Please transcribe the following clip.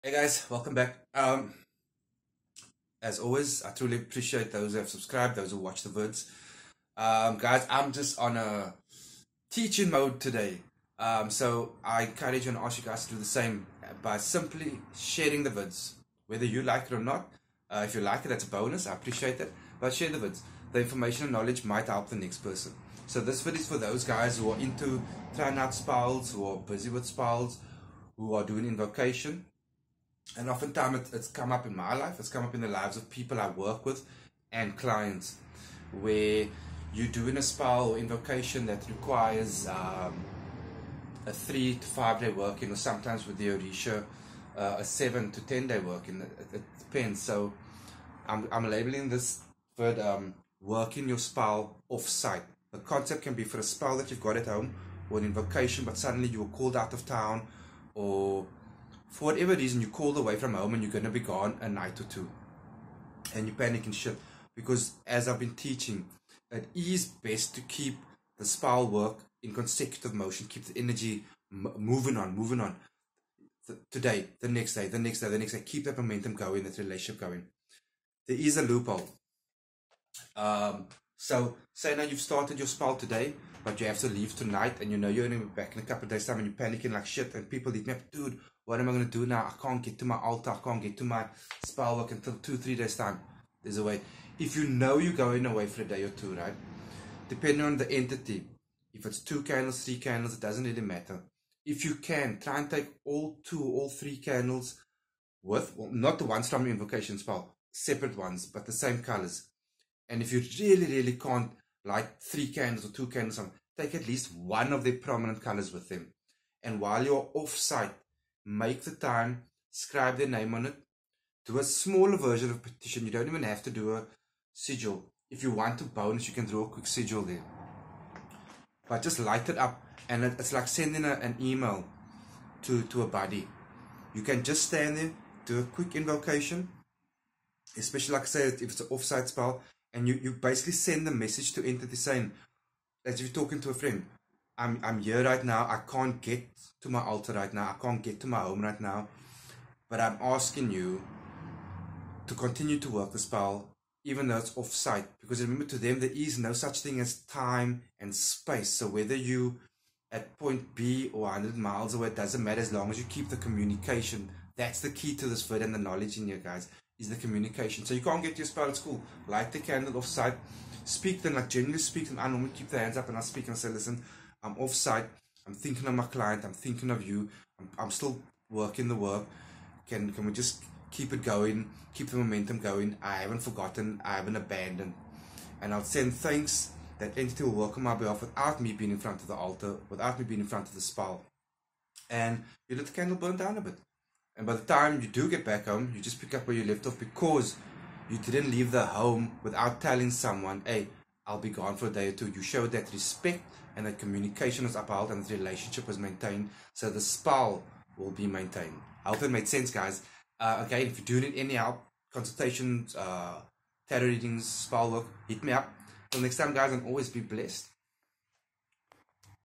Hey guys, welcome back. As always, I truly appreciate those who have subscribed, those who watch the vids. Guys, I'm just on a teaching mode today. So I encourage you and ask you guys to do the same by simply sharing the vids, whether you like it or not. If you like it, that's a bonus. I appreciate it. But share the vids. The information and knowledge might help the next person. So this vid is for those guys who are into trying out spells, who are busy with spells, who are doing invocation. And oftentimes it's come up in my life, it's come up in the lives of people I work with and clients, where you're doing a spell or invocation that requires a 3 to 5 day working, or sometimes with the Orisha, a 7 to 10 day working. It depends. So I'm labeling this for working your spell off site. The concept can be for a spell that you've got at home, or an invocation, but suddenly you were called out of town, or for whatever reason you called away from home and you're going to be gone a night or two, and you panic and shit. Because as I've been teaching, it is best to keep the spell work in consecutive motion, keep the energy moving on. Today, the next day, the next day, the next day, keep that momentum going, that relationship going. There is a loophole. So say now you've started your spell today, but you have to leave tonight, and you know you're going to be back in a couple of days time, and you're panicking like shit, and people leave me up, dude, what am I going to do now? I can't get to my altar, I can't get to my spell work until 2-3 days time. There's a way. If you know you're going away for a day or two, right, depending on the entity, if it's 2 candles, 3 candles, it doesn't really matter. If you can, try and take all 2 or 3 candles with, well, not the ones from invocation spell, separate ones, but the same colors. And if you really can't light 3 candles or 2 candles on, take at least one of their prominent colors with them. And while you're off site, make the time, scribe their name on it, do a smaller version of petition. You don't even have to do a sigil. If you want a bonus, you can draw a quick sigil there. But just light it up, and it's like sending an email to a buddy. You can just stand there, do a quick invocation, especially like I say, if it's an off-site spell, and you basically send the message to entity saying, as if you're talking to a friend, I'm here right now, I can't get to my altar right now, I can't get to my home right now, but I'm asking you to continue to work the spell, even though it's off-site. Because remember, to them there is no such thing as time and space. So whether you at point B or 100 miles away, it doesn't matter, as long as you keep the communication. That's the key to this vid, and the knowledge in here, guys, is the communication. So you can't get your spell at school, light the candle off-site, speak them, like genuinely speak them. I normally keep the hands up and I speak and say, listen, I'm off-site, I'm thinking of my client, I'm thinking of you, I'm still working the work, can we just keep it going, keep the momentum going, I haven't forgotten, I haven't abandoned. And I'll send thanks. That entity will work on my behalf without me being in front of the altar, without me being in front of the spell. And you let the candle burn down a bit. And by the time you do get back home, you just pick up where you left off, because you didn't leave the home without telling someone, hey, I'll be gone for a day or two. You showed that respect, and that communication was upheld, and the relationship was maintained, so the spell will be maintained. I hope that made sense, guys. Again, if you do need any help, consultations, tarot readings, spell work, hit me up. Till next time, guys, and always be blessed.